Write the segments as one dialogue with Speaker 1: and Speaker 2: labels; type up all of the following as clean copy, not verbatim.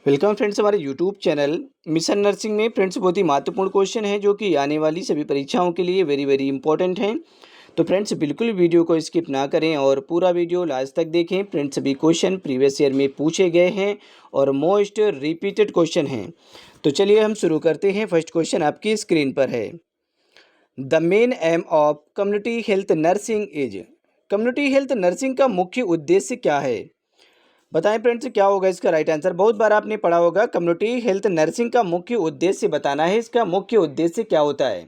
Speaker 1: Welcome friends हमारे YouTube channel mission nursing में। Friends बहुत ही महत्वपूर्ण क्वेश्चन है जो कि आने वाली सभी परीक्षाओं के लिए वेरी वेरी इंपॉर्टेंट हैं। तो फ्रेंड्स बिल्कुल वीडियो को स्किप ना करें और पूरा वीडियो लास्ट तक देखें। फ्रेंड्स सभी क्वेश्चन प्रीवियस ईयर में पूछे गए हैं और मोस्ट रिपीटेड क्वेश्चन हैं। तो चलिए हम शुरू करते हैं। फर्स्ट क्वेश्चन आपकी स्क्रीन पर है। The main M of community health nursing is. Community health nursing का मुख्य उद्देश्य क्या है? बताएं फ्रेंड्स क्या होगा इसका राइट आंसर। बहुत बार आपने पढ़ा होगा, कम्युनिटी हेल्थ नर्सिंग का मुख्य उद्देश्य बताना है। इसका मुख्य उद्देश्य क्या होता है?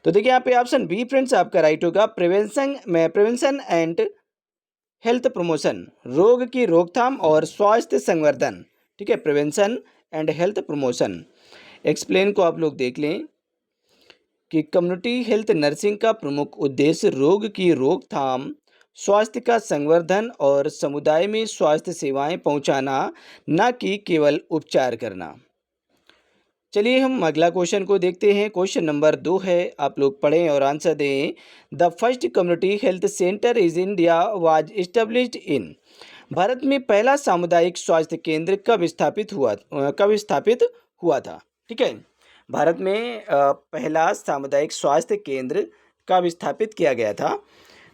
Speaker 1: तो देखिए यहाँ पे ऑप्शन बी फ्रेंड्स आपका राइट होगा। प्रिवेंशन एंड हेल्थ प्रमोशन, रोग की रोकथाम और स्वास्थ्य संवर्धन। ठीक है, prevention and health promotion. Explain को आप लोग देख लें कि कम्युनिटी हेल्थ नर्सिंग का प्रमुख उद्देश्य रोग की रोकथाम, स्वास्थ्य का संवर्धन और समुदाय में स्वास्थ्य सेवाएं पहुंचाना, न कि केवल उपचार करना। चलिए हम अगला क्वेश्चन को देखते हैं। क्वेश्चन नंबर 2 है, आप लोग पढ़ें और आंसर दें। The first community health centre is India was established in. Bharat में पहला सामुदायिक स्वास्थ्य केंद्र कब स्थापित हुआ था? ठीक है, भारत में पहला सामुदायिक स्वास्थ्य केंद्र कब स्थापित किया गया था?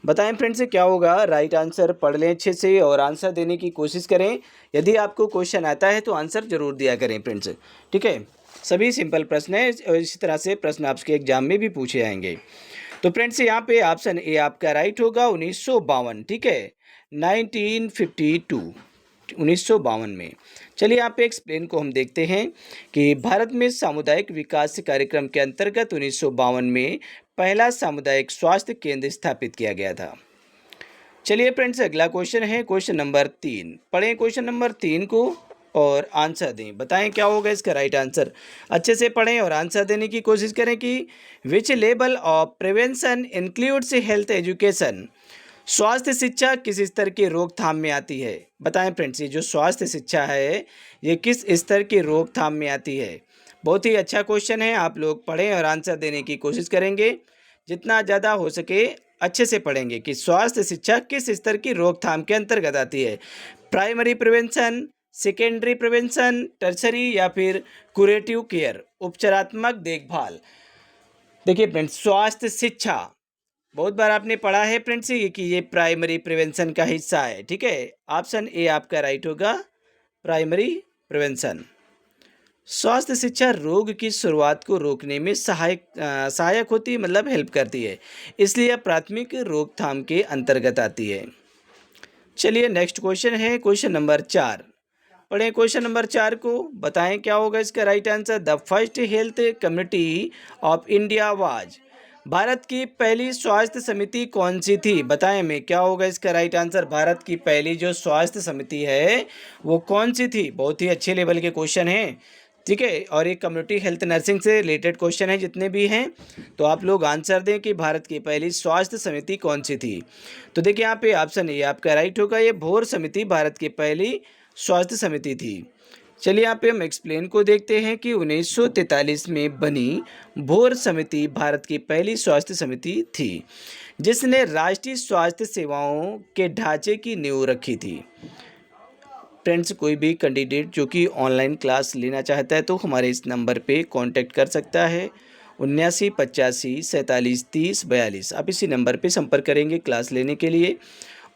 Speaker 1: बताएं फ्रेंड्स क्या होगा राइट आंसर। पढ़ लें अच्छे से और आंसर देने की कोशिश करें। यदि आपको क्वेश्चन आता है तो आंसर जरूर दिया करें फ्रेंड्स। ठीक है, सभी सिंपल प्रश्न है और इसी तरह से प्रश्न आपके एग्जाम में भी पूछे जाएंगे। तो फ्रेंड्स यहाँ पे ऑप्शन ए आपका राइट होगा, 1952। ठीक है, 1952, 1952 में। चलिए यहाँ पे एक्सप्लेन को हम देखते हैं कि भारत में सामुदायिक विकास कार्यक्रम के अंतर्गत 1952 में पहला सामुदायिक स्वास्थ्य केंद्र स्थापित किया गया था। चलिए फ्रेंड्स अगला क्वेश्चन है, क्वेश्चन नंबर 3। पढ़ें क्वेश्चन नंबर 3 को और आंसर दें। बताएं क्या होगा इसका राइट आंसर। अच्छे से पढ़ें और आंसर देने की कोशिश करें कि which level of prevention includes health education. स्वास्थ्य शिक्षा किस स्तर की रोकथाम में आती है? बताएं फ्रेंड्स, ये जो स्वास्थ्य शिक्षा है ये किस स्तर की रोकथाम में आती है? बहुत ही अच्छा क्वेश्चन है, आप लोग पढ़ें और आंसर देने की कोशिश करेंगे। जितना ज़्यादा हो सके अच्छे से पढ़ेंगे कि स्वास्थ्य शिक्षा किस स्तर की रोकथाम के अंतर्गत आती है। Primary prevention, secondary prevention, tertiary या फिर क्यूरेटिव केयर, उपचारात्मक देखभाल। देखिए फ्रेंड्स, स्वास्थ्य शिक्षा बहुत बार आपने पढ़ा है फ्रेंड्स ये कि ये प्राइमरी प्रिवेंशन का हिस्सा है। ठीक है, ऑप्शन ए आपका राइट होगा, प्राइमरी प्रिवेंशन। स्वास्थ्य शिक्षा रोग की शुरुआत को रोकने में सहायक होती है, मतलब हेल्प करती है, इसलिए यह प्राथमिक रोकथाम के अंतर्गत आती है। चलिए नेक्स्ट क्वेश्चन है, क्वेश्चन नंबर 4। पढ़ें क्वेश्चन नंबर 4 को। बताएं क्या होगा इसका right answer. The first health community of India was. Bharat की पहली स्वास्थ्य समिति कौन सी थी? बताएं में क्या होगा इसका राइट आंसर। भारत की पहली जो स्वास्थ्य समिति है वो कौन सी थी? बहुत ही अच्छे लेवल के क्वेश्चन हैं। ठीक है, और ये कम्युनिटी हेल्थ नर्सिंग से रिलेटेड क्वेश्चन है जितने भी हैं, तो आप लोग आंसर दें कि भारत की पहली स्वास्थ्य समिति कौन सी थी। तो देखिए यहाँ पे ऑप्शन ए आपका राइट होगा, ये भोर समिति भारत की पहली स्वास्थ्य समिति थी। चलिए यहाँ पे हम एक्सप्लेन को देखते हैं कि 1943 में बनी भोर समिति भारत की पहली स्वास्थ्य समिति थी जिसने राष्ट्रीय स्वास्थ्य सेवाओं के ढांचे की नींव रखी थी। फ्रेंड्स कोई भी कैंडिडेट जो कि ऑनलाइन क्लास लेना चाहता है तो हमारे इस नंबर पे कांटेक्ट कर सकता है, 7985473042। आप इसी नंबर पे संपर्क करेंगे क्लास लेने के लिए।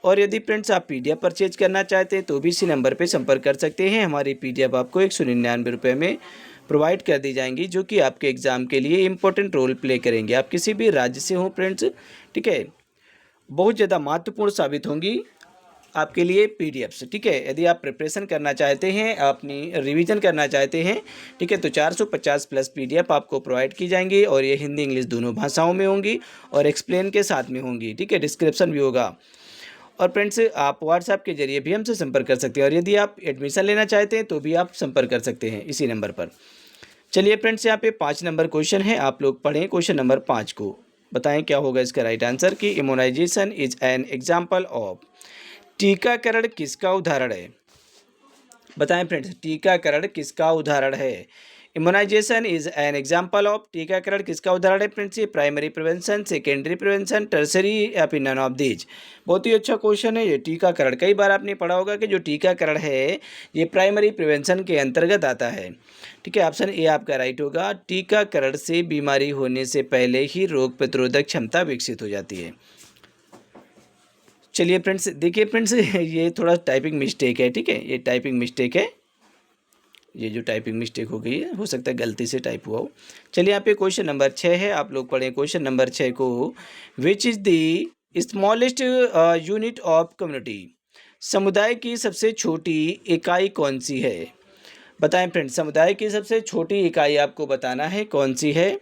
Speaker 1: और यदि फ्रेंड्स आप पीडीएफ परचेज करना चाहते हैं तो भी इसी नंबर पे संपर्क कर सकते हैं। हमारी पीडीएफ आपको 199 रुपये में प्रोवाइड कर दी जाएंगी जो कि आपके एग्ज़ाम के लिए इंपॉर्टेंट रोल प्ले करेंगे। आप किसी भी राज्य से हों फ्रेंड्स, ठीक है, बहुत ज़्यादा महत्वपूर्ण साबित होंगी आपके लिए पीडीएफ्स। ठीक है, यदि आप प्रिपरेशन करना चाहते हैं, अपनी रिवीजन करना चाहते हैं, ठीक है, तो 450 प्लस पीडीएफ आपको प्रोवाइड की जाएंगी और ये हिंदी इंग्लिश दोनों भाषाओं में होंगी और एक्सप्लेन के साथ में होंगी। ठीक है, डिस्क्रिप्शन भी होगा। और फ्रेंड्स आप व्हाट्सएप के जरिए भी हमसे संपर्क कर सकते हैं और यदि आप एडमिशन लेना चाहते हैं तो भी आप संपर्क कर सकते हैं इसी नंबर पर। चलिए फ्रेंड्स यहाँ पे 5 नंबर क्वेश्चन है, आप लोग पढ़ें क्वेश्चन नंबर 5 को। बताएं क्या होगा इसका राइट आंसर कि immunization is an example of. टीकाकरण किसका उदाहरण है? बताएं फ्रेंड्स, टीकाकरण किसका उदाहरण है? Immunization is an example of, टीकाकरण किसका उदाहरण है फ्रेंड्स? ये primary prevention, secondary prevention, tertiary या फिर नन ऑफ दीज। बहुत ही अच्छा क्वेश्चन है ये टीकाकरण। कई बार आपने पढ़ा होगा कि जो टीकाकरण है ये प्राइमरी प्रिवेंशन के अंतर्गत आता है। ठीक है, ऑप्शन ए आपका राइट होगा। टीकाकरण से बीमारी होने से पहले ही रोग प्रतिरोधक क्षमता विकसित हो जाती है। चलिए फ्रेंड्स, देखिए फ्रेंड्स ये थोड़ा टाइपिंग मिस्टेक है। ठीक है, ये टाइपिंग मिस्टेक है, ये जो टाइपिंग मिस्टेक हो गई है, हो सकता है गलती से टाइप हुआ हो। चलिए यहाँ पे क्वेश्चन नंबर 6 है, आप लोग पढ़ें क्वेश्चन नंबर 6 को। Which is the smallest unit of community? समुदाय की सबसे छोटी इकाई कौन सी है? बताएं फ्रेंड्स, समुदाय की सबसे छोटी इकाई आपको बताना है कौन सी है?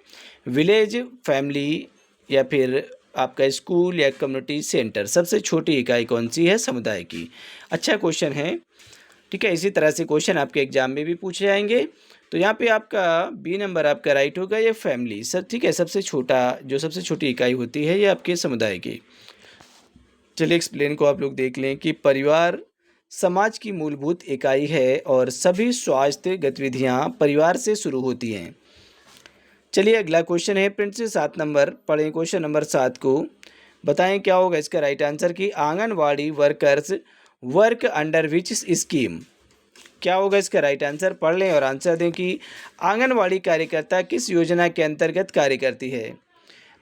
Speaker 1: विलेज, फैमिली या फिर आपका स्कूल या कम्युनिटी सेंटर। सबसे छोटी इकाई कौन सी है समुदाय की? अच्छा क्वेश्चन है। ठीक है, इसी तरह से क्वेश्चन आपके एग्जाम में भी पूछे जाएंगे। तो यहाँ पे आपका बी नंबर आपका राइट होगा, ये फैमिली सर। ठीक है, सबसे छोटी इकाई होती है ये आपके समुदाय की। चलिए एक्सप्लेन को आप लोग देख लें कि परिवार समाज की मूलभूत इकाई है और सभी स्वास्थ्य गतिविधियाँ परिवार से शुरू होती हैं। चलिए अगला क्वेश्चन है फ्रेंड्स 7 नंबर, पढ़ें क्वेश्चन नंबर 7 को। बताएं क्या होगा इसका राइट आंसर कि anganwadi workers work under which scheme? क्या होगा इसका राइट आंसर? पढ़ लें और आंसर दें कि आंगनवाड़ी कार्यकर्ता किस योजना के अंतर्गत कार्य करती है।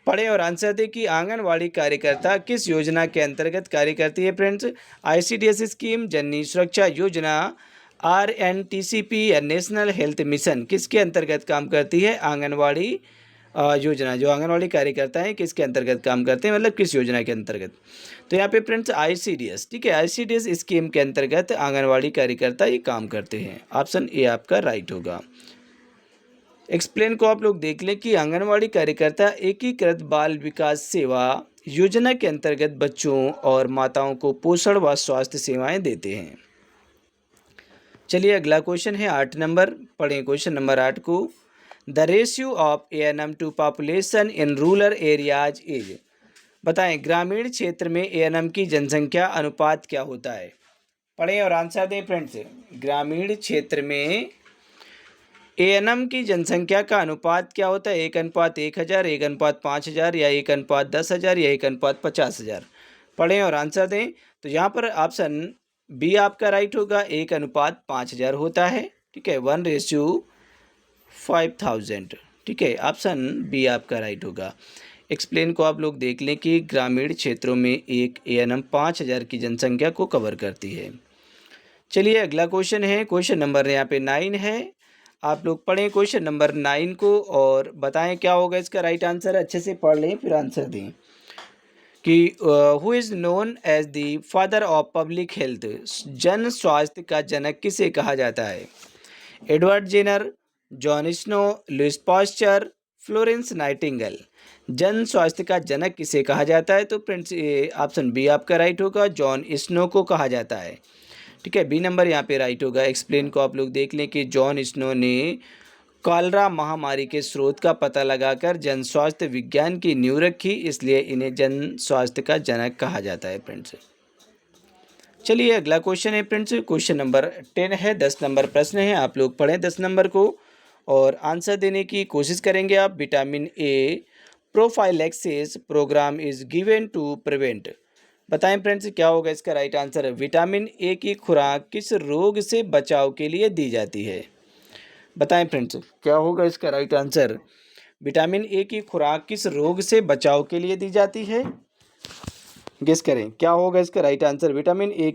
Speaker 1: पढ़ें और आंसर दें कि आंगनवाड़ी कार्यकर्ता किस योजना के अंतर्गत कार्य करती है फ्रेंड्स? आईसीडीएस स्कीम, जननी सुरक्षा योजना, आरएनटीसीपी या नेशनल हेल्थ मिशन, किसके अंतर्गत काम करती है आंगनवाड़ी योजना? जो आंगनवाड़ी कार्यकर्ता हैं किसके अंतर्गत काम करते हैं, मतलब किस योजना के अंतर्गत? तो यहाँ पे फ्रेंड्स आईसीडीएस, ठीक है, आईसीडीएस स्कीम के अंतर्गत आंगनवाड़ी कार्यकर्ता ये काम करते हैं। ऑप्शन ए आपका राइट होगा। एक्सप्लेन को आप लोग देख लें कि आंगनवाड़ी कार्यकर्ता एकीकृत बाल विकास सेवा योजना के अंतर्गत बच्चों और माताओं को पोषण व स्वास्थ्य सेवाएं देते हैं। चलिए अगला क्वेश्चन है 8 नंबर, पढ़ें क्वेश्चन नंबर 8 को। The ratio of ANM to population in rural areas is? बताएं ग्रामीण क्षेत्र में एएनएम की जनसंख्या अनुपात क्या होता है? पढ़ें और आंसर दें फ्रेंड्स। ग्रामीण क्षेत्र में एएनएम की जनसंख्या का अनुपात क्या होता है? 1:1000, 1:5000 या 1:10,000 या 1:50,000? पढ़ें और आंसर दें। तो यहाँ पर ऑप्शन बी आपका राइट होगा, 1:5000 होता है। ठीक है, 1:5000। ठीक है, ऑप्शन बी आपका राइट होगा। एक्सप्लेन को आप लोग देख लें कि ग्रामीण क्षेत्रों में एक एएनएम 5000 की जनसंख्या को कवर करती है। चलिए अगला क्वेश्चन है, क्वेश्चन नंबर यहाँ पे 9 है। आप लोग पढ़ें क्वेश्चन नंबर 9 को और बताएं क्या होगा इसका राइट आंसर। अच्छे से पढ़ लें फिर आंसर दें कि who is known as the father of public health? जन स्वास्थ्य का जनक किसे कहा जाता है? Edward Jenner, John Snow, Louis Pasteur, Florence Nightingale. जन स्वास्थ्य का जनक किसे कहा जाता है? तो फ्रेंड्स ये ऑप्शन बी आपका राइट होगा, जॉन स्नो को कहा जाता है। ठीक है, बी नंबर यहाँ पे राइट होगा। एक्सप्लेन को आप लोग देख लें कि जॉन स्नो ने कॉलरा महामारी के स्रोत का पता लगाकर जन स्वास्थ्य विज्ञान की नींव रखी, इसलिए इन्हें जन स्वास्थ्य का जनक कहा जाता है फ्रेंड्स। चलिए अगला क्वेश्चन है फ्रेंड्स, क्वेश्चन नंबर 10 है, 10 नंबर प्रश्न है। आप लोग पढ़ें 10 नंबर को और आंसर देने की कोशिश करेंगे आप। Vitamin A prophylaxis programme is given to prevent? बताएं फ्रेंड्स क्या होगा इसका राइट आंसर। विटामिन ए की खुराक किस रोग से बचाव के लिए दी जाती है? बताएं फ्रेंड्स क्या होगा इसका राइट आंसर। विटामिन ए की खुराक किस रोग से बचाव के लिए दी जाती है? गेस करें क्या होगा इसका right answer. Vitamin A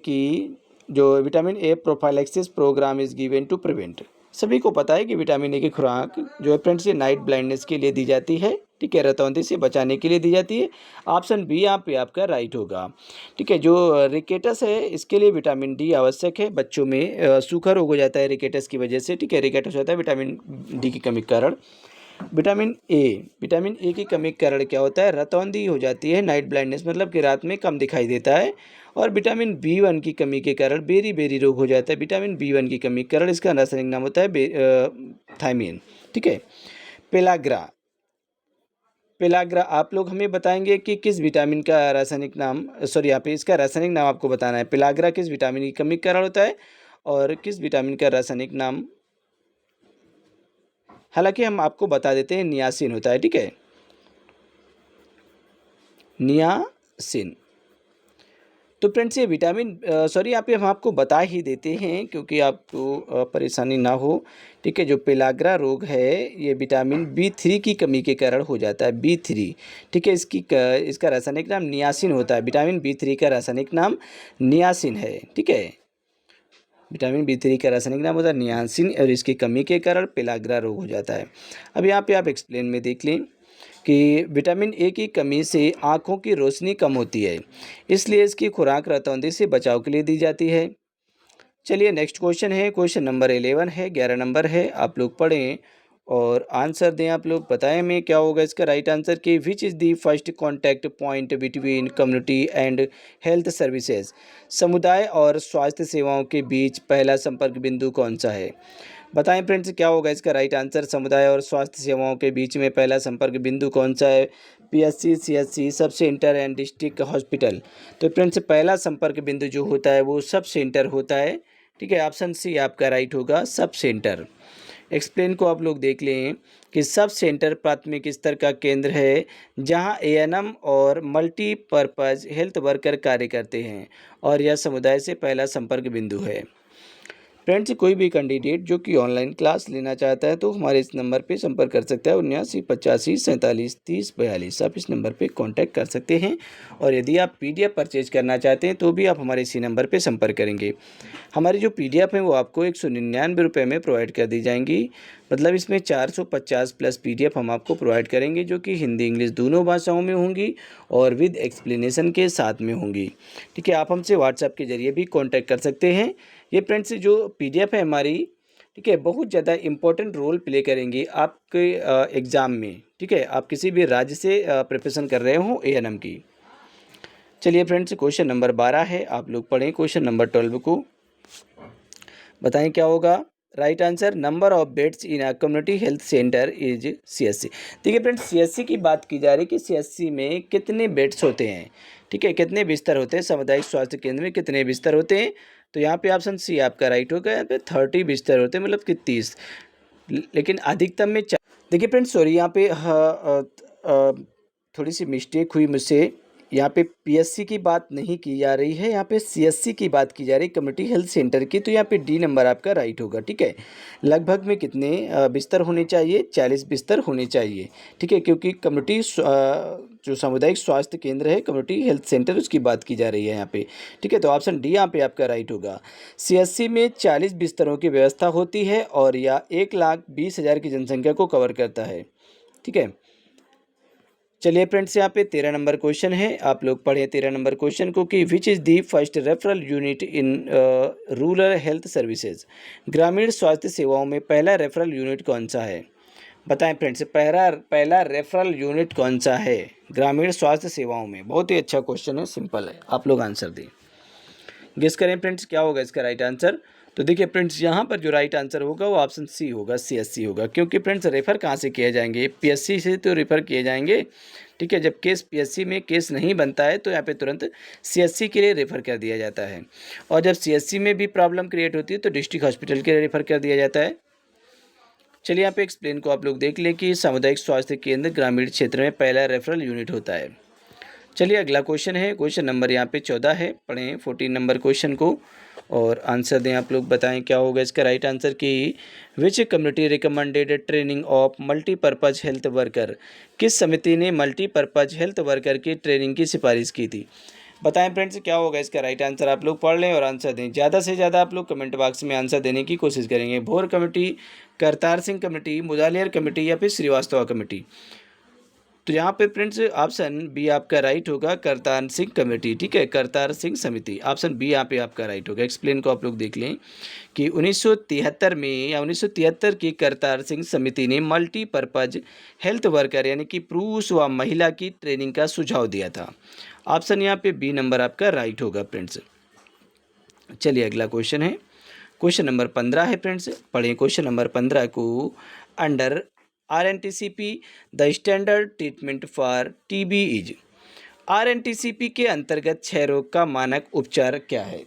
Speaker 1: prophylaxis programme is given to prevent. सभी को पता है कि विटामिन ए की खुराक जो है फ्रेंड्स ये नाइट ब्लाइंडनेस के लिए दी जाती है। ठीक है, रतौंधी से बचाने के लिए दी जाती है। ऑप्शन बी यहाँ पे आपका राइट होगा। ठीक है, जो रिकेटस है इसके लिए विटामिन डी आवश्यक है। बच्चों में सूखा रोग हो जाता है रिकेटस की वजह से। ठीक है, रिकेटस होता है विटामिन डी की कमी के कारण। विटामिन ए की कमी के कारण क्या होता है? रतौंधी हो जाती है, नाइट ब्लाइंडनेस, मतलब कि रात में कम दिखाई देता है। और विटामिन बी1 की कमी के कारण बेरी रोग हो जाता है। विटामिन बी1 की कमी के कारण इसका रासायनिक नाम होता है थायमिन। ठीक है, पेलाग्रा आप लोग हमें बताएंगे कि किस विटामिन का रासायनिक नाम, सॉरी यहाँ पे इसका रासायनिक नाम आपको बताना है। पेलाग्रा किस विटामिन की कमी के कारण होता है और किस विटामिन का रासायनिक नाम हालांकि हम आपको बता देते हैं नियासिन होता है, ठीक है, नियासिन। तो फ्रेंड्स ये विटामिन यहाँ पे हम आपको बता ही देते हैं क्योंकि आपको परेशानी ना हो, ठीक है। जो पेलाग्रा रोग है ये विटामिन B3 की कमी के कारण हो जाता है, B3, ठीक है। इसका रासायनिक नाम नियासिन होता है। विटामिन B3 का रासायनिक नाम नियासिन है, ठीक है। विटामिन B3 का रासायनिक नाम होता है नियासिन और इसकी कमी के कारण पेलाग्रा रोग हो जाता है। अब यहाँ पे आप एक्सप्लेन में देख लें कि विटामिन ए की कमी से आँखों की रोशनी कम होती है, इसलिए इसकी खुराक रतौंधी से बचाव के लिए दी जाती है। चलिए नेक्स्ट क्वेश्चन है, क्वेश्चन नंबर 11 है, 11 नंबर है। आप लोग पढ़ें और आंसर दें। आप लोग बताएं हमें क्या होगा इसका राइट आंसर कि which is the first contact point between community and health services. समुदाय और स्वास्थ्य सेवाओं के बीच पहला संपर्क बिंदु कौन सा है। बताएं फ्रेंड्स क्या होगा इसका राइट आंसर। समुदाय और स्वास्थ्य सेवाओं के बीच में पहला संपर्क बिंदु कौन सा है। PSC, CSC, sub centre and district hospital. तो फ्रेंड्स पहला संपर्क बिंदु जो होता है वो सब सेंटर होता है, ठीक है। ऑप्शन सी आपका राइट होगा, सब सेंटर। एक्सप्लेन को आप लोग देख लें कि सब सेंटर प्राथमिक स्तर का केंद्र है जहां ANM और मल्टीपर्पज़ हेल्थ वर्कर कार्य करते हैं और यह समुदाय से पहला संपर्क बिंदु है। फ्रेंड्स कोई भी कैंडिडेट जो कि ऑनलाइन क्लास लेना चाहता है तो हमारे इस नंबर पे संपर्क कर सकता है 79 85 47 30 42। आप इस नंबर पे कांटेक्ट कर सकते हैं और यदि आप PDF परचेज करना चाहते हैं तो भी आप हमारे इसी नंबर पे संपर्क करेंगे। हमारी जो PDF है वो आपको 199 रुपये में प्रोवाइड कर दी जाएंगी। मतलब इसमें 450 प्लस PDF हम आपको प्रोवाइड करेंगे जो कि हिंदी इंग्लिश दोनों भाषाओं में होंगी और विद एक्सप्लेनेशन के साथ में होंगी, ठीक है। आप हमसे व्हाट्सएप के जरिए भी कॉन्टैक्ट कर सकते हैं। ये फ्रेंड्स जो PDF है हमारी, ठीक है, बहुत ज़्यादा इम्पोर्टेंट रोल प्ले करेंगी आपके एग्ज़ाम में, ठीक है। आप किसी भी राज्य से प्रिपरेशन कर रहे हो ANM की। चलिए फ्रेंड्स क्वेश्चन नंबर 12 है, आप लोग पढ़ें क्वेश्चन नंबर 12 को। बताएं क्या होगा right answer. Number of beds in a community health centre is CSC। देखिए फ्रेंड्स CSC की बात की जा रही है कि CSC में कितने बेड्स होते हैं, ठीक है, कितने बिस्तर होते हैं। सामुदायिक स्वास्थ्य केंद्र में कितने बिस्तर होते हैं। तो यहाँ पे ऑप्शन सी आपका राइट होगा। यहाँ पे 30 बिस्तर होते हैं, मतलब कि 30, लेकिन अधिकतम में देखिए फ्रेंड्स सॉरी यहाँ पे थोड़ी सी मिस्टेक हुई मुझसे। यहाँ पे PSC की बात नहीं की जा रही है, यहाँ पे CSC की बात की जा रही है, कम्युनिटी हेल्थ सेंटर की। तो यहाँ पे D नंबर आपका राइट होगा, ठीक है। लगभग में कितने बिस्तर होने चाहिए, 40 बिस्तर होने चाहिए, ठीक है, क्योंकि कम्युनिटी जो सामुदायिक स्वास्थ्य केंद्र है, कम्युनिटी हेल्थ सेंटर, उसकी बात की जा रही है यहाँ पे, ठीक है। तो ऑप्शन D यहाँ पे आपका राइट होगा। CSC में 40 बिस्तरों की व्यवस्था होती है और यह 1,20,000 की जनसंख्या को कवर करता है, ठीक है। चलिए फ्रेंड्स यहाँ पे 13 नंबर क्वेश्चन है, आप लोग पढ़ें 13 नंबर क्वेश्चन को कि which is the first referral unit in rural health services. ग्रामीण स्वास्थ्य सेवाओं में पहला रेफरल यूनिट कौन सा है। बताएं फ्रेंड्स पहला रेफरल यूनिट कौन सा है ग्रामीण स्वास्थ्य सेवाओं में। बहुत ही अच्छा क्वेश्चन है, सिंपल है, आप लोग आंसर दें। गेस करें फ्रेंड्स क्या होगा इसका राइट आंसर। तो देखिए फ्रेंड्स यहाँ पर जो राइट आंसर होगा वो ऑप्शन सी होगा, CSC होगा। क्योंकि फ्रेंड्स रेफ़र कहाँ से किए जाएंगे, PSC से तो रेफ़र किए जाएंगे, ठीक है। जब केस PSC में केस नहीं बनता है तो यहाँ पे तुरंत CSC के लिए रेफ़र कर दिया जाता है और जब CSC में भी प्रॉब्लम क्रिएट होती है तो डिस्ट्रिक्ट हॉस्पिटल के लिए रेफ़र कर दिया जाता है। चलिए यहाँ पे एक्सप्लेन को आप लोग देख लें कि सामुदायिक स्वास्थ्य केंद्र ग्रामीण क्षेत्र में पहला रेफरल यूनिट होता है। चलिए अगला क्वेश्चन है, क्वेश्चन नंबर यहाँ पे 14 है, पढ़ें 14 नंबर क्वेश्चन को और आंसर दें। आप लोग बताएं क्या होगा इसका राइट आंसर कि विच community recommended training of multipurpose health worker. किस समिति ने मल्टीपर्पज़ हेल्थ वर्कर की ट्रेनिंग की सिफारिश की थी। बताएं फ्रेंड्स क्या होगा इसका राइट आंसर। आप लोग पढ़ लें और आंसर दें। ज़्यादा से ज़्यादा आप लोग कमेंट बॉक्स में आंसर देने की कोशिश करेंगे। भोर committee, Kartar Singh committee, Mudaliar committee या फिर श्रीवास्तव कमेटी। तो यहाँ पे फ्रेंड्स ऑप्शन बी आपका राइट होगा, करतार सिंह कमेटी, ठीक है, करतार सिंह समिति। ऑप्शन बी यहाँ पे आपका राइट होगा। एक्सप्लेन को आप लोग देख लें कि 1973 में या 1973 की करतार सिंह समिति ने मल्टीपर्पज़ हेल्थ वर्कर यानी कि पुरुष व महिला की ट्रेनिंग का सुझाव दिया था। ऑप्शन यहाँ पे बी नंबर आपका राइट होगा फ्रेंड्स। चलिए अगला क्वेश्चन है, क्वेश्चन नंबर 15 है फ्रेंड्स, पढ़ें क्वेश्चन नंबर 15 को। Under RNTCP the standard treatment for TB is. RNTCP के अंतर्गत क्षय रोग का मानक उपचार क्या है।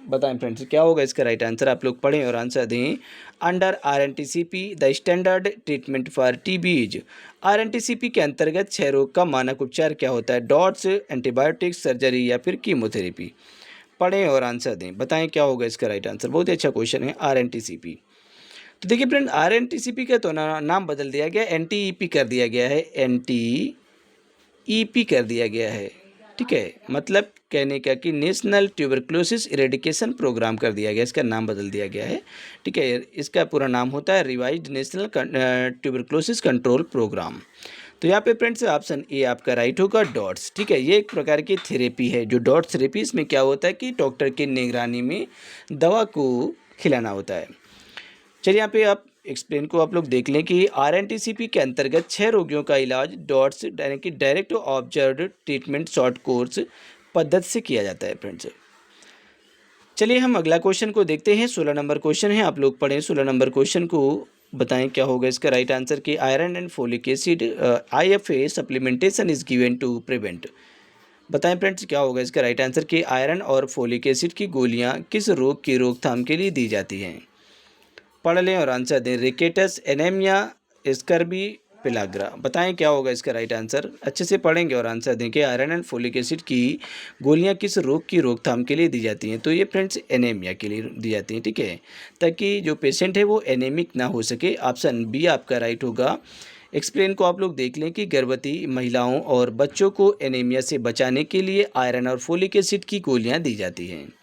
Speaker 1: बताएं फ्रेंड्स क्या होगा इसका राइट आंसर, आप लोग पढ़ें और आंसर दें। Under RNTCP the standard treatment for TBs, RNTCP के अंतर्गत क्षय रोग का मानक उपचार क्या होता है? डॉट्स, एंटीबायोटिक्स, सर्जरी या फिर कीमोथेरेपी। पढ़ें और आंसर दें, बताएं क्या होगा इसका राइट आंसर। बहुत ही अच्छा क्वेश्चन है RNTCP। तो देखिए फ्रेंड RNTCP का तो नाम बदल दिया गया, NTEP कर दिया गया है, NTEP कर दिया गया है। ठीक है, मतलब कहने का कि नेशनल ट्यूबरक्लोसिस इरेडिकेशन प्रोग्राम कर दिया गया, इसका नाम बदल दिया गया है। ठीक है, इसका पूरा नाम होता है revised national tuberculosis control programme. तो यहाँ पे फ्रेंड्स ऑप्शन ए आपका राइट होगा, डॉट्स। ठीक है, ये एक प्रकार की थेरेपी है जो डॉट्स थेरेपी, इसमें क्या होता है कि डॉक्टर की निगरानी में दवा को खिलाना होता है। चलिए यहाँ पे आप एक्सप्लेन को आप लोग देख लें कि RNTCP के अंतर्गत 6 रोगियों का इलाज डॉट्स यानी कि direct observed treatment short course पद्धति से किया जाता है फ्रेंड्स। चलिए हम अगला क्वेश्चन को देखते हैं। 16 नंबर क्वेश्चन है, आप लोग पढ़ें 16 नंबर क्वेश्चन को, बताएं क्या होगा इसका राइट आंसर कि iron and folic acid IFA supplementation is given to prevent. बताएं फ्रेंड्स क्या होगा इसका राइट आंसर कि आयरन और फोलिक एसिड की गोलियां किस रोग की रोकथाम के लिए दी जाती हैं। पढ़ लें और आंसर दें। Rickets, anaemia, scurvy, pellagra. बताएं क्या होगा इसका राइट आंसर। अच्छे से पढ़ेंगे और आंसर दें कि आयरन एंड फोलिक एसिड की गोलियां किस रोग की रोकथाम के लिए दी जाती हैं। तो ये फ्रेंड्स एनीमिया के लिए दी जाती हैं। ठीक है, ताकि जो पेशेंट है वो एनीमिक ना हो सके। ऑप्शन बी आपका राइट होगा। एक्सप्लेन को आप लोग देख लें कि गर्भवती महिलाओं और बच्चों को एनीमिया से बचाने के लिए आयरन और फोलिक एसिड की गोलियाँ दी जाती हैं।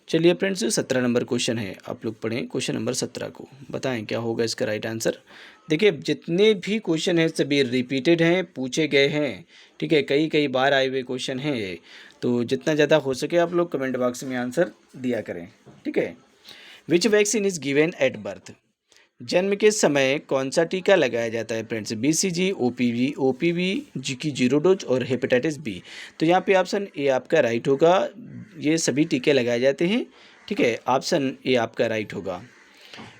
Speaker 1: चलिए फ्रेंड्स 17 नंबर क्वेश्चन है, आप लोग पढ़ें क्वेश्चन नंबर 17 को, बताएं क्या होगा इसका राइट आंसर। देखिए जितने भी क्वेश्चन हैं सभी रिपीटेड हैं, पूछे गए हैं। ठीक है, कई कई बार आए हुए क्वेश्चन हैं ये, तो जितना ज़्यादा हो सके आप लोग कमेंट बॉक्स में आंसर दिया करें। ठीक है, विच vaccine is given at birth, जन्म के समय कौन सा टीका लगाया जाता है फ्रेंड्स। BCG, OPV जी की 0 डोज और हेपेटाइटिस बी। तो यहाँ पे ऑप्शन ए आपका राइट होगा, ये सभी टीके लगाए जाते हैं। ठीक है, ऑप्शन ए आपका राइट होगा।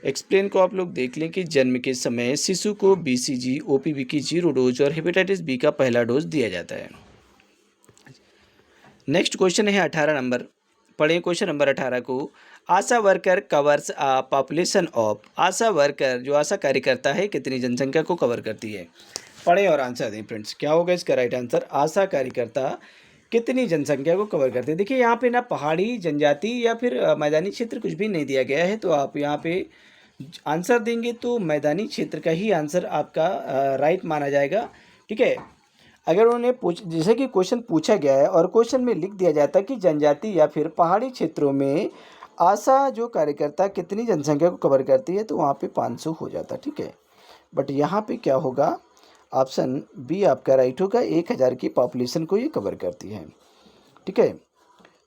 Speaker 1: एक्सप्लेन को आप लोग देख लें कि जन्म के समय शिशु को BCG, OPV की 0 डोज और हेपेटाइटिस बी का पहला डोज दिया जाता है। नेक्स्ट क्वेश्चन है 18 नंबर, पढ़ें क्वेश्चन नंबर 18 को। ASHA worker covers a population of, ASHA worker जो आशा कार्यकर्ता है कितनी जनसंख्या को कवर करती है। पढ़ें और आंसर दें फ्रेंड्स क्या होगा इसका राइट आंसर। आशा कार्यकर्ता कितनी जनसंख्या को कवर करते हैं। देखिए यहाँ पे ना पहाड़ी जनजाति या फिर मैदानी क्षेत्र कुछ भी नहीं दिया गया है, तो आप यहाँ पे आंसर देंगे तो मैदानी क्षेत्र का ही आंसर आपका राइट माना जाएगा। ठीक है, अगर उन्होंने जैसे कि क्वेश्चन पूछा गया है और क्वेश्चन में लिख दिया जाता है कि जनजाति या फिर पहाड़ी क्षेत्रों में आशा जो कार्यकर्ता कितनी जनसंख्या को कवर करती है, तो वहाँ पे 500 हो जाता। ठीक है, बट यहाँ पे क्या होगा, ऑप्शन बी आपका राइट होगा, 1000 की पॉपुलेशन को ये कवर करती है। ठीक है,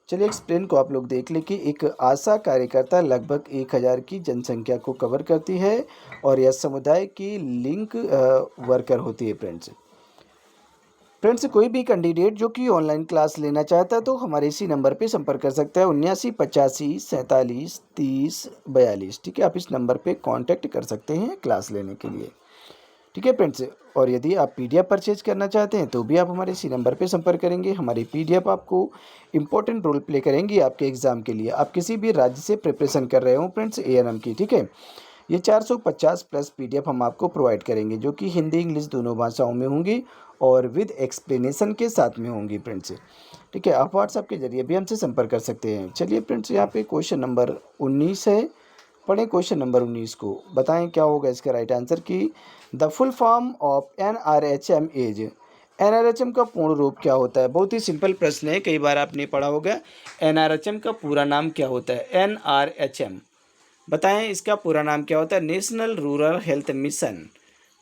Speaker 1: चलिए एक्सप्लेन को आप लोग देख लें कि एक आशा कार्यकर्ता लगभग 1000 की जनसंख्या को कवर करती है और यह समुदाय की लिंक वर्कर होती है फ्रेंड्स कोई भी कैंडिडेट जो कि ऑनलाइन क्लास लेना चाहता है तो हमारे इसी नंबर पे संपर्क कर सकता है 7985473042। ठीक है, आप इस नंबर पे कांटेक्ट कर सकते हैं क्लास लेने के लिए। ठीक है फ्रेंड्स, और यदि आप PDF परचेज करना चाहते हैं तो भी आप हमारे इसी नंबर पे संपर्क करेंगे। हमारी PDF आपको इंपॉर्टेंट रोल प्ले करेंगी आपके एग्ज़ाम के लिए। आप किसी भी राज्य से प्रिपरेशन कर रहे हो फ्रेंड्स ANM की। ठीक है, ये 450 प्लस PDF हम आपको प्रोवाइड करेंगे जो कि हिंदी इंग्लिश दोनों भाषाओं में होंगी और विद एक्सप्लेनेशन के साथ में होंगी फ्रेंड्स। ठीक है, आप व्हाट्सएप के जरिए भी हमसे संपर्क कर सकते हैं। चलिए फ्रेंड्स यहाँ पे क्वेश्चन नंबर 19 है, पढ़ें क्वेश्चन नंबर 19 को, बताएं क्या होगा इसका राइट आंसर कि the full form of NRHM is, NRHM का पूर्ण रूप क्या होता है। बहुत ही सिंपल प्रश्न है, कई बार आपने पढ़ा होगा। NRHM का पूरा नाम क्या होता है। NRHM बताएं इसका पूरा नाम क्या होता है। National rural health mission.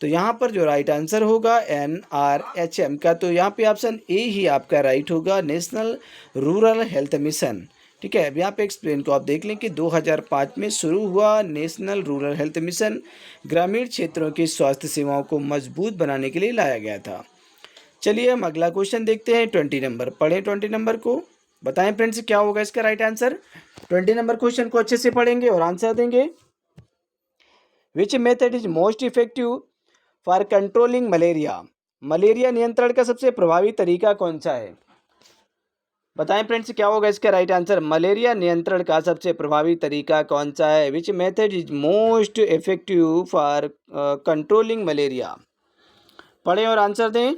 Speaker 1: तो यहाँ पर जो राइट आंसर होगा NRHM का, तो यहाँ पे ऑप्शन ए ही आपका राइट होगा, नेशनल रूरल हेल्थ मिशन। ठीक है, अब यहाँ पे एक्सप्लेन को आप देख लें कि 2005 में शुरू हुआ नेशनल रूरल हेल्थ मिशन ग्रामीण क्षेत्रों की स्वास्थ्य सेवाओं को मजबूत बनाने के लिए लाया गया था। चलिए हम अगला क्वेश्चन देखते हैं 20 नंबर, पढ़ें 20 नंबर को, बताएं फ्रेंड्स क्या होगा इसका राइट आंसर। 20 नंबर क्वेश्चन को अच्छे से पढ़ेंगे और आंसर देंगे। Which method is most effective for controlling malaria, malaria नियंत्रण का सबसे प्रभावी तरीका कौन सा है। बताएं फ्रेंड्स क्या होगा इसका राइट आंसर। मलेरिया नियंत्रण का सबसे प्रभावी तरीका कौन सा है? Which method is most effective for controlling malaria? पढ़ें और आंसर दें।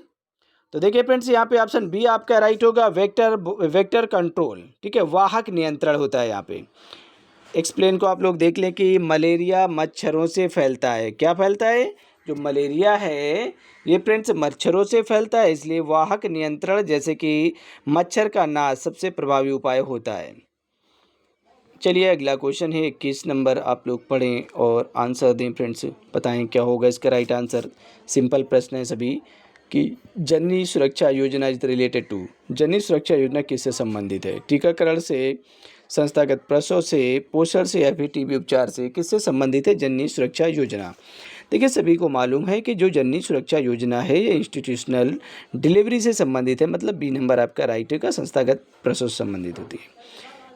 Speaker 1: तो देखिए फ्रेंड्स यहाँ पे ऑप्शन बी आपका राइट होगा, वेक्टर कंट्रोल। ठीक है, वाहक नियंत्रण होता है यहाँ पे। एक्सप्लेन को आप लोग देख लें कि मलेरिया मच्छरों से फैलता है। क्या फैलता है? जो मलेरिया है ये फ्रेंड्स मच्छरों से फैलता है, इसलिए वाहक नियंत्रण जैसे कि मच्छर का नाश सबसे प्रभावी उपाय होता है। चलिए अगला क्वेश्चन है 21 नंबर, आप लोग पढ़ें और आंसर दें फ्रेंड्स। बताएं क्या होगा इसका राइट आंसर। सिंपल प्रश्न है सभी कि जननी सुरक्षा योजना इज रिलेटेड टू। जननी सुरक्षा योजना किससे संबंधित है? टीकाकरण से, संस्थागत प्रसव से, पोषण से या फिर टीबी उपचार से? किससे संबंधित है जननी सुरक्षा योजना? देखिए सभी को मालूम है कि जो जननी सुरक्षा योजना है ये इंस्टीट्यूशनल डिलीवरी से संबंधित है, मतलब बी नंबर आपका राइट होगा, संस्थागत प्रसव से संबंधित होती है।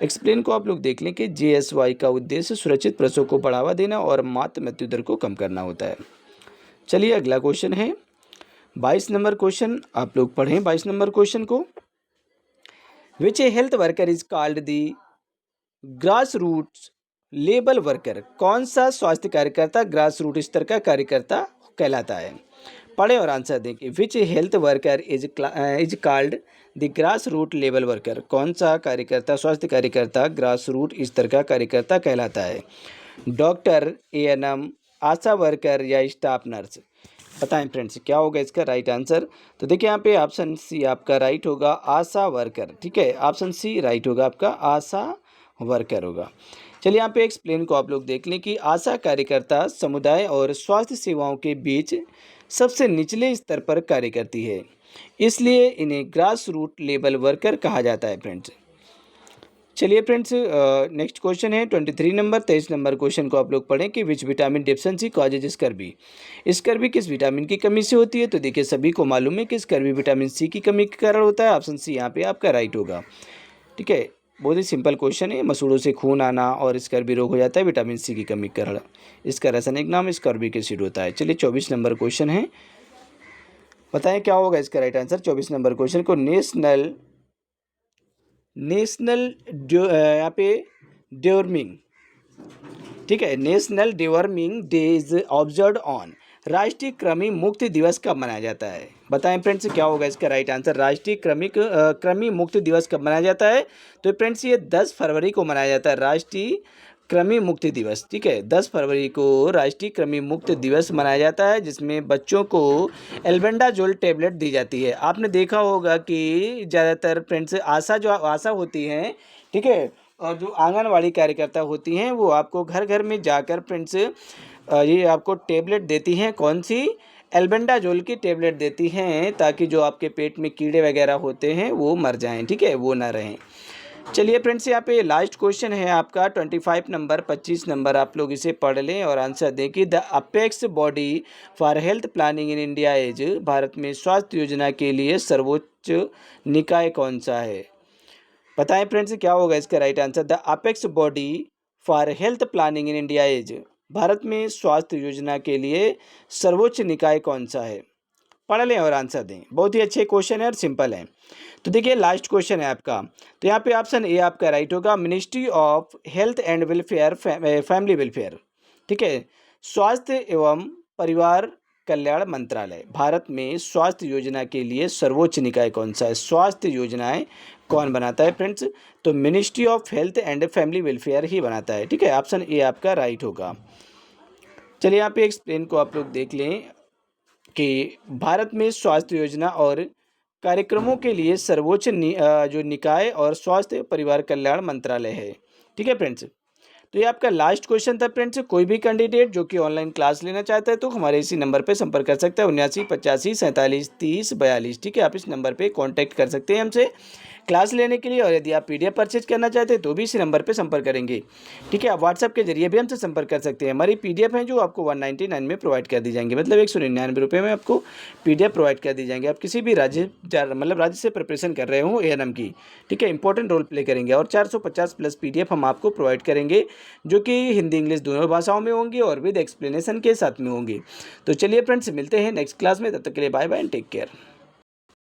Speaker 1: एक्सप्लेन को आप लोग देख लें कि JSY का उद्देश्य सुरक्षित प्रसव को बढ़ावा देना और मातृ मृत्यु दर को कम करना होता है। चलिए अगला क्वेश्चन है 22 नंबर क्वेश्चन, आप लोग पढ़ें 22 नंबर क्वेश्चन को। Which a health worker is called the grass roots लेबल वर्कर? कौन सा स्वास्थ्य कार्यकर्ता ग्रास रूट स्तर का कार्यकर्ता कहलाता है? पढ़े और आंसर दें। Which health worker is called the grass root level worker? कौन सा कार्यकर्ता, स्वास्थ्य कार्यकर्ता ग्रास रूट स्तर का कार्यकर्ता कहलाता है? डॉक्टर, ANM, आशा वर्कर या स्टाफ नर्स? बताएं फ्रेंड्स क्या होगा इसका राइट आंसर। तो देखिए यहाँ पे ऑप्शन सी आपका राइट होगा, आशा वर्कर। ठीक है, ऑप्शन सी राइट होगा आपका, आशा वर्कर होगा। चलिए यहाँ पे एक्सप्लेन को आप लोग देख लें कि आशा कार्यकर्ता समुदाय और स्वास्थ्य सेवाओं के बीच सबसे निचले स्तर पर कार्य करती है, इसलिए इन्हें ग्रास रूट लेवल वर्कर कहा जाता है फ्रेंड्स। चलिए फ्रेंड्स नेक्स्ट क्वेश्चन है 23 नंबर, 23 नंबर क्वेश्चन को आप लोग पढ़ें कि which vitamin deficiency causes scurvy? Scurvy किस विटामिन की कमी से होती है? तो देखिए सभी को मालूम है कि स्कर्वी विटामिन सी की कमी के कारण होता है। ऑप्शन सी यहाँ पे आपका राइट होगा। ठीक है, बहुत ही सिंपल क्वेश्चन है। मसूड़ों से खून आना और स्कर्वी रोग हो जाता है विटामिन सी की कमी के कारण। इसका रासायनिक नाम स्कर्विक एसिड होता है। चलिए 24 नंबर क्वेश्चन है, बताएं क्या होगा इसका राइट आंसर। 24 नंबर क्वेश्चन को नेशनल यहाँ पे डिवर्मिंग, ठीक है, national deworming day is observe on. राष्ट्रीय कृमि मुक्त दिवस कब मनाया जाता है? बताएं फ्रेंड्स क्या होगा इसका राइट आंसर। राष्ट्रीय कृमि मुक्त दिवस कब मनाया जाता है? तो फ्रेंड्स ये 10 फरवरी को मनाया जाता है, राष्ट्रीय कृमि मुक्ति दिवस। ठीक है, 10 फरवरी को राष्ट्रीय कृमि मुक्त दिवस मनाया जाता है, जिसमें बच्चों को एल्बेंडाजोल टेबलेट दी जाती है। आपने देखा होगा कि ज़्यादातर फ्रेंड्स आशा होती हैं, ठीक है, और जो आंगनवाड़ी कार्यकर्ता होती हैं वो आपको घर घर में जाकर फ्रेंड्स ये आपको टेबलेट देती हैं। कौन सी? एल्बेंडाजोल की टेबलेट देती हैं, ताकि जो आपके पेट में कीड़े वगैरह होते हैं वो मर जाएं, ठीक है, वो ना रहें। चलिए फ्रेंड्स यहाँ पे लास्ट क्वेश्चन है आपका 25 नंबर, 25 नंबर, आप लोग इसे पढ़ लें और आंसर दें कि the apex body for health planning in India is. Bharat में स्वास्थ्य योजना के लिए सर्वोच्च निकाय कौन सा है? बताएं फ्रेंड्स क्या होगा इसका right answer. The apex body for health planning in India is. Bharat में स्वास्थ्य योजना के लिए सर्वोच्च निकाय कौन सा है? पढ़ लें और आंसर दें। बहुत ही अच्छे क्वेश्चन है और सिंपल है। तो देखिए लास्ट क्वेश्चन है आपका, तो यहाँ पे ऑप्शन ए आपका राइट होगा, ministry of health and welfare, family welfare. ठीक है, स्वास्थ्य एवं परिवार कल्याण मंत्रालय। भारत में स्वास्थ्य योजना के लिए सर्वोच्च निकाय कौन सा है? स्वास्थ्य योजनाएं कौन बनाता है फ्रेंड्स? तो ministry of health and family welfare ही बनाता है। ठीक है, ऑप्शन ए आपका राइट होगा। चलिए यहाँ पे एक्सप्लेन को आप लोग देख लें कि भारत में स्वास्थ्य योजना और कार्यक्रमों के लिए सर्वोच्च जो निकाय और स्वास्थ्य परिवार कल्याण मंत्रालय है। ठीक है फ्रेंड्स, तो ये आपका लास्ट क्वेश्चन था फ्रेंड्स। कोई भी कैंडिडेट जो कि ऑनलाइन क्लास लेना चाहता है तो हमारे इसी नंबर पे संपर्क कर सकता है, 7985473042। ठीक है, आप इस नंबर पे कांटेक्ट कर सकते हैं हमसे क्लास लेने के लिए, और यदि आप PDF परचेज करना चाहते हैं तो भी इसी नंबर पे संपर्क करेंगे। ठीक है, आप व्हाट्सएप के जरिए भी हमसे संपर्क कर सकते हैं। हमारी PDF है जो आपको 199 में प्रोवाइड कर दी जाएंगी, मतलब 199 रुपये में आपको PDF प्रोवाइड कर दी जाएंगे। आप किसी भी राज्य से प्रिपरेशन कर रहे हो ANM की, ठीक है, इंपॉर्टेंट रोल प्ले करेंगे, और 450 प्लस PDF हम आपको प्रोवाइड करेंगे, जो कि हिंदी इंग्लिश दोनों भाषाओं में होंगे और विद एक्सप्लेनेशन के साथ में होंगे। तो चलिए फ्रेंड्स, मिलते हैं नेक्स्ट क्लास में, तब तक के लिए bye bye and take care.